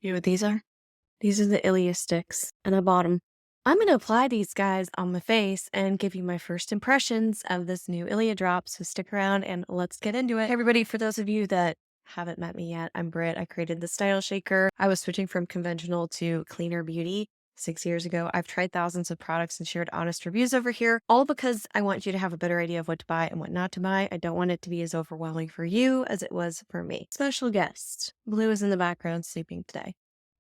You know what these are? These are the ILIA sticks, and I bought them. I'm going to apply these guys on my face and give you my first impressions of this new ILIA drop, so stick around and let's get into it. Hey everybody, for those of you that haven't met me yet, I'm Britt. I created the Style Shaker. I was switching from conventional to cleaner beauty 6 years ago. I've tried thousands of products and shared honest reviews over here, all because I want you to have a better idea of what to buy and what not to buy. I don't want it to be as overwhelming for you as it was for me. Special guest. Blue is in the background sleeping today.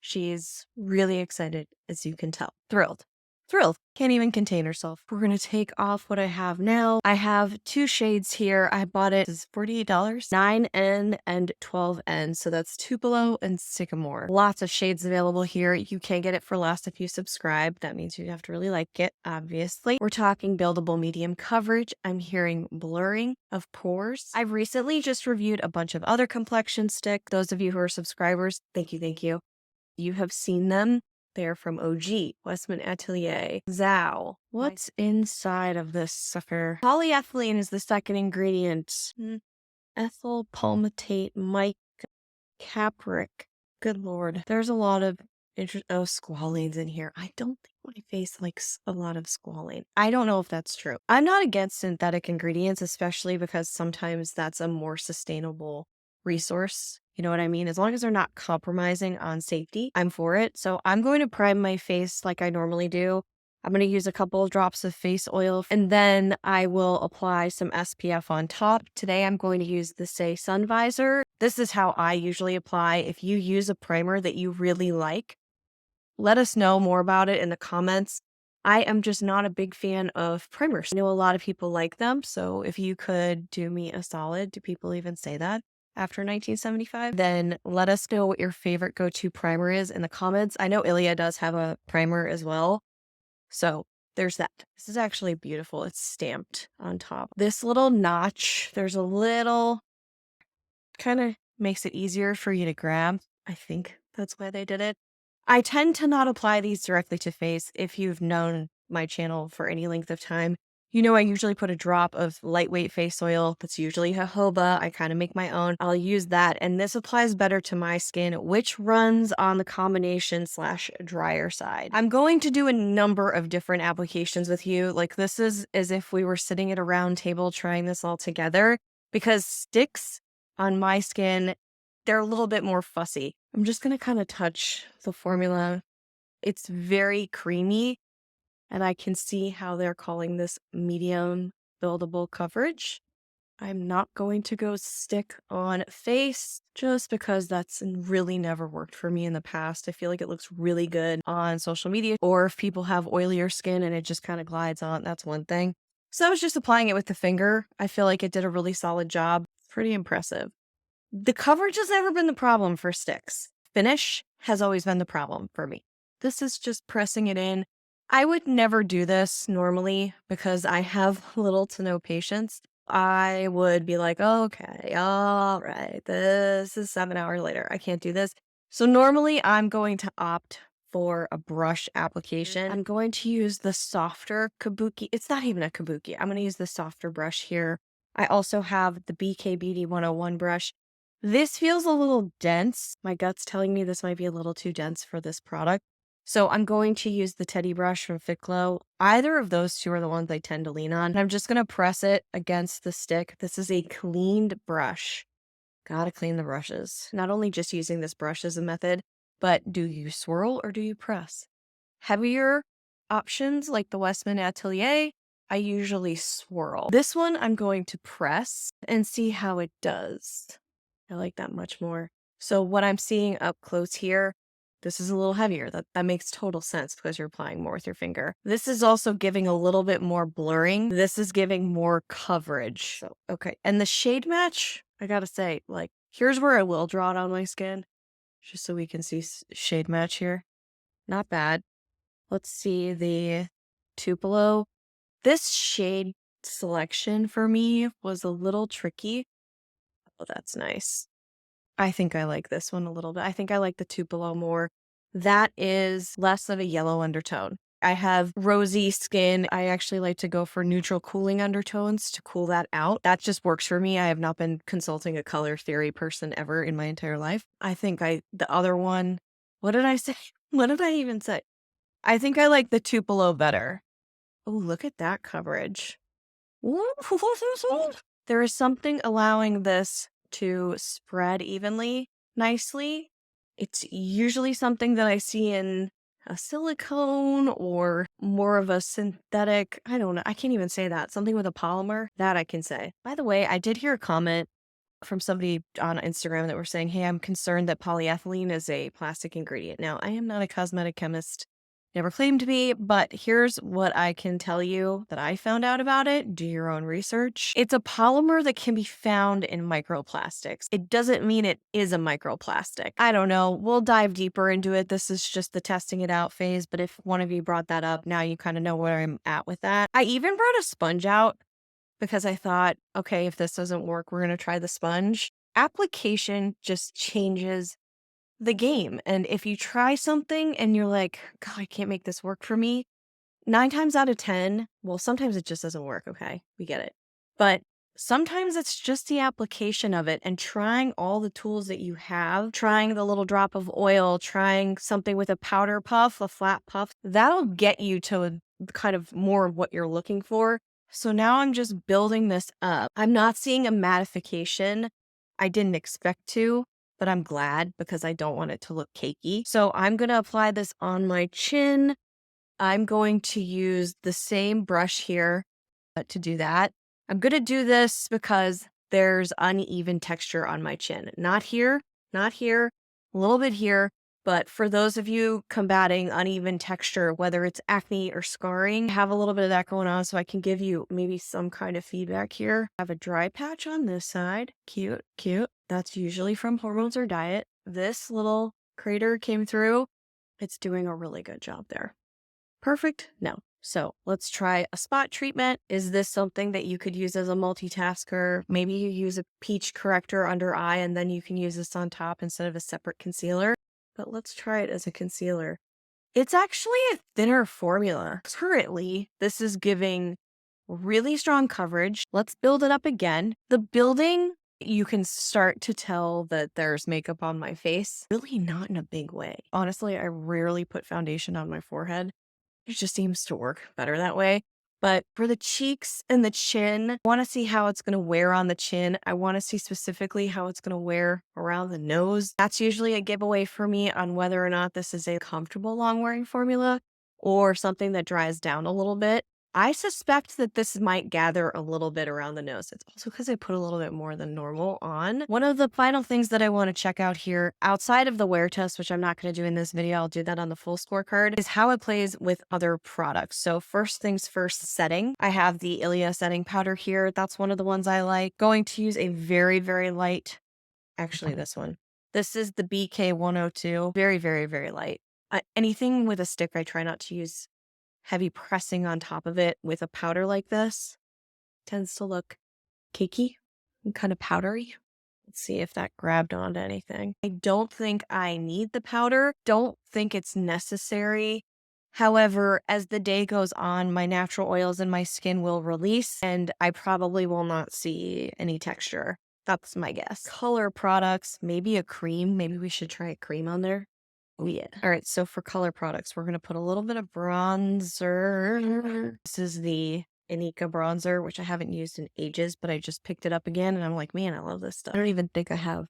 She's really excited, as you can tell. Thrilled. Thrilled. Can't even contain herself. We're going to take off what I have now. I have 2 shades here. I bought it. It's $48. 9N and 12N. So that's Tupelo and Sycamore. Lots of shades available here. You can get it for less if you subscribe. That means you have to really like it, obviously. We're talking buildable medium coverage. I'm hearing blurring of pores. I've recently just reviewed a bunch of other complexion sticks. Those of you who are subscribers, thank you, thank you. You have seen them. They're from OG, Westman Atelier, Zhao. What's inside of this sucker? Polyethylene is the second ingredient. Ethyl palmitate mica capric. Good Lord. There's a lot of squalane's in here. I don't think my face likes a lot of squalane. I don't know if that's true. I'm not against synthetic ingredients, especially because sometimes that's a more sustainable resource. You know what I mean? As long as they're not compromising on safety, I'm for it. So I'm going to prime my face like I normally do. I'm going to use a couple of drops of face oil, and then I will apply some SPF on top. Today, I'm going to use the Say Sun Visor. This is how I usually apply. If you use a primer that you really like, let us know more about it in the comments. I am just not a big fan of primers. I know a lot of people like them, so if you could do me a solid, do people even say that after 1975? Then let us know what your favorite go-to primer is in the comments. I know ILIA does have a primer as well, so there's that. This is actually beautiful. It's stamped on top. This little notch, there's a little, kind of makes it easier for you to grab. I think that's why they did it. I tend to not apply these directly to face. If you've known my channel for any length of time, you know I usually put a drop of lightweight face oil. That's usually jojoba. I kind of make my own. I'll use that, and this applies better to my skin, which runs on the combination / drier side. I'm going to do a number of different applications with you. Like, this is as if we were sitting at a round table trying this all together, because sticks on my skin, they're a little bit more fussy. I'm just going to kind of touch the formula. It's very creamy, and I can see how they're calling this medium buildable coverage. I'm not going to go stick on face just because that's really never worked for me in the past. I feel like it looks really good on social media, or if people have oilier skin and it just kind of glides on, that's one thing. So I was just applying it with the finger. I feel like it did a really solid job. Pretty impressive. The coverage has never been the problem for sticks. Finish has always been the problem for me. This is just pressing it in. I would never do this normally because I have little to no patience. I would be like, okay, all right, this is 7 hours later. I can't do this. So normally I'm going to opt for a brush application. I'm going to use the softer kabuki. It's not even a kabuki. I'm going to use the softer brush here. I also have the BK Beauty 101 brush. This feels a little dense. My gut's telling me this might be a little too dense for this product. So I'm going to use the Teddy brush from Fit Glow. Either of those two are the ones I tend to lean on. And I'm just going to press it against the stick. This is a cleaned brush. Gotta clean the brushes. Not only just using this brush as a method, but do you swirl or do you press? Heavier options like the Westman Atelier, I usually swirl. This one I'm going to press and see how it does. I like that much more. So what I'm seeing up close here, this is a little heavier. That makes total sense because you're applying more with your finger. This is also giving a little bit more blurring. This is giving more coverage. So, okay. And the shade match, I gotta say, like, here's where I will draw it on my skin, just so we can see shade match here. Not bad. Let's see the Tupelo. This shade selection for me was a little tricky. Oh, that's nice. I think I like this one a little bit. I think I like the Tupelo more. That is less of a yellow undertone. I have rosy skin. I actually like to go for neutral cooling undertones to cool that out. That just works for me. I have not been consulting a color theory person ever in my entire life. I think the other one What did I say? What did I even say? I think I like the Tupelo better. Oh, look at that coverage. There is something allowing this to spread evenly nicely. It's usually something that I see in a silicone or more of a synthetic. I don't know. I can't even say that. Something with a polymer that I can say. By the way, I did hear a comment from somebody on Instagram that were saying, hey, I'm concerned that polyethylene is a plastic ingredient. Now, I am not a cosmetic chemist, never claimed to be, but here's what I can tell you that I found out about it. Do your own research. It's a polymer that can be found in microplastics. It doesn't mean it is a microplastic. I don't know. We'll dive deeper into it. This is just the testing it out phase, but if one of you brought that up, now you kind of know where I'm at with that. I even brought a sponge out because I thought, okay, if this doesn't work, we're going to try the sponge. Application just changes the game. And if you try something and you're like, God, I can't make this work for me, 9 times out of 10, well, sometimes it just doesn't work. Okay, we get it. But sometimes it's just the application of it and trying all the tools that you have, trying the little drop of oil, trying something with a powder puff, a flat puff, that'll get you to kind of more of what you're looking for. So now I'm just building this up. I'm not seeing a mattification. I didn't expect to, but I'm glad because I don't want it to look cakey. So I'm going to apply this on my chin. I'm going to use the same brush here to do that. I'm going to do this because there's uneven texture on my chin. Not here, not here, a little bit here. But for those of you combating uneven texture, whether it's acne or scarring, I have a little bit of that going on, so I can give you maybe some kind of feedback here. I have a dry patch on this side. Cute, cute. That's usually from hormones or diet. This little crater came through. It's doing a really good job there. Perfect? No. So let's try a spot treatment. Is this something that you could use as a multitasker? Maybe you use a peach corrector under eye and then you can use this on top instead of a separate concealer. But let's try it as a concealer. It's actually a thinner formula. Currently, this is giving really strong coverage. Let's build it up again. The building, you can start to tell that there's makeup on my face. Really not in a big way. Honestly, I rarely put foundation on my forehead. It just seems to work better that way. But for the cheeks and the chin, I want to see how it's going to wear on the chin. I want to see specifically how it's going to wear around the nose. That's usually a giveaway for me on whether or not this is a comfortable long wearing formula or something that dries down a little bit. I suspect that this might gather a little bit around the nose. It's also because I put a little bit more than normal on. One of the final things that I want to check out here, outside of the wear test, which I'm not going to do in this video, I'll do that on the full scorecard, is how it plays with other products. So first things first, setting. I have the ILIA setting powder here. That's one of the ones I like. Going to use a very, very light, actually this one. This is the BK 102. Very, very, very light. Anything with a stick, I try not to use heavy pressing on top of it with a powder like this. Tends to look cakey and kind of powdery. Let's see if that grabbed onto anything. I don't think I need the powder. Don't think it's necessary. However, as the day goes on, my natural oils in my skin will release and I probably will not see any texture. That's my guess. Color products, maybe a cream. Maybe we should try a cream on there. Oh, yeah. All right. So for color products, we're going to put a little bit of bronzer. This is the Inika bronzer, which I haven't used in ages, but I just picked it up again. And I'm like, man, I love this stuff. I don't even think I have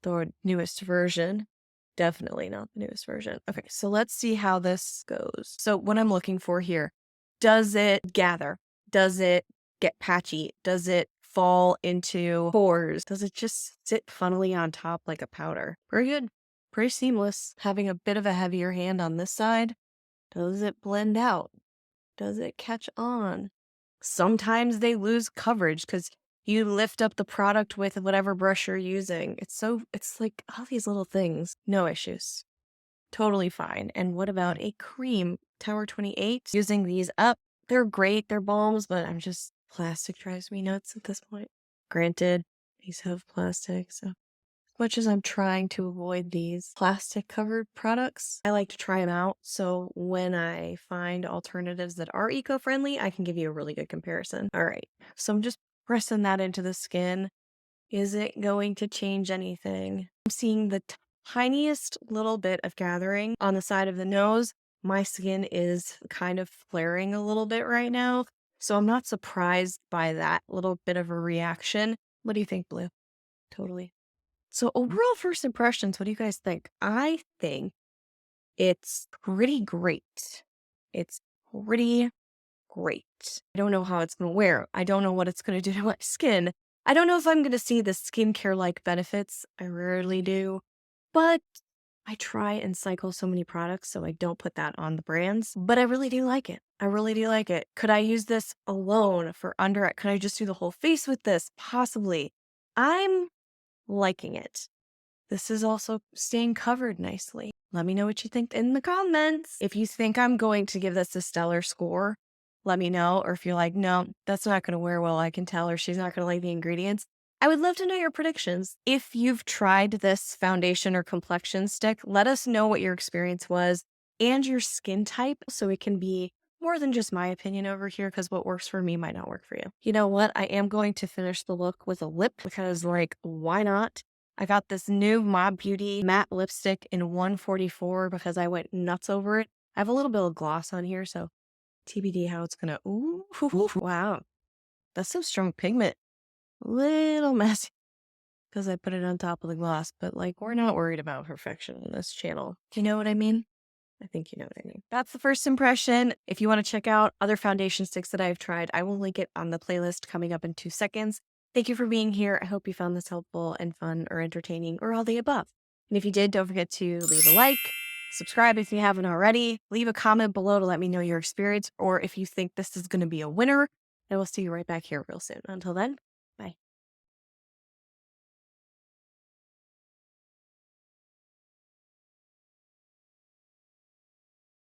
the newest version. Definitely not the newest version. Okay. So let's see how this goes. So what I'm looking for here, does it gather? Does it get patchy? Does it fall into pores? Does it just sit funnily on top like a powder? Very good. Pretty seamless. Having a bit of a heavier hand on this side. Does it blend out? Does it catch on? Sometimes they lose coverage because you lift up the product with whatever brush you're using. It's like all these little things. No issues. Totally fine. And what about a cream? Tower 28. Using these up. They're great. They're balms, but plastic drives me nuts at this point. Granted, these have plastic, so much as I'm trying to avoid these plastic covered products, I like to try them out. So when I find alternatives that are eco-friendly, I can give you a really good comparison. All right. So I'm just pressing that into the skin. Is it going to change anything? I'm seeing the tiniest little bit of gathering on the side of the nose. My skin is kind of flaring a little bit right now, so I'm not surprised by that little bit of a reaction. What do you think, Blue? Totally. So overall first impressions, what do you guys think? I think it's pretty great. It's pretty great. I don't know how it's going to wear. I don't know what it's going to do to my skin. I don't know if I'm going to see the skincare-like benefits. I rarely do. But I try and cycle so many products, so I don't put that on the brands. But I really do like it. I really do like it. Could I use this alone for under it? Could I just do the whole face with this? Possibly. I'm liking it. This is also staying covered nicely. Let me know what you think in the comments. If you think I'm going to give this a stellar score, let me know. Or if you're like, no, that's not going to wear well, I can tell, or she's not going to like the ingredients. I would love to know your predictions. If you've tried this foundation or complexion stick, let us know what your experience was and your skin type so it can be more than just my opinion over here, because what works for me might not work for you. You know what? I am going to finish the look with a lip because, like, why not? I got this new Mob Beauty matte lipstick in 144 because I went nuts over it. I have a little bit of gloss on here, so TBD how it's gonna. Ooh, wow. That's some strong pigment. Little messy because I put it on top of the gloss, but like, we're not worried about perfection on this channel. You know what I mean? I think you know what I mean. That's the first impression. If you want to check out other foundation sticks that I've tried, I will link it on the playlist coming up in 2 seconds. Thank you for being here. I hope you found this helpful and fun or entertaining or all the above. And if you did, don't forget to leave a like, subscribe if you haven't already, leave a comment below to let me know your experience or if you think this is going to be a winner. And we'll see you right back here real soon. Until then,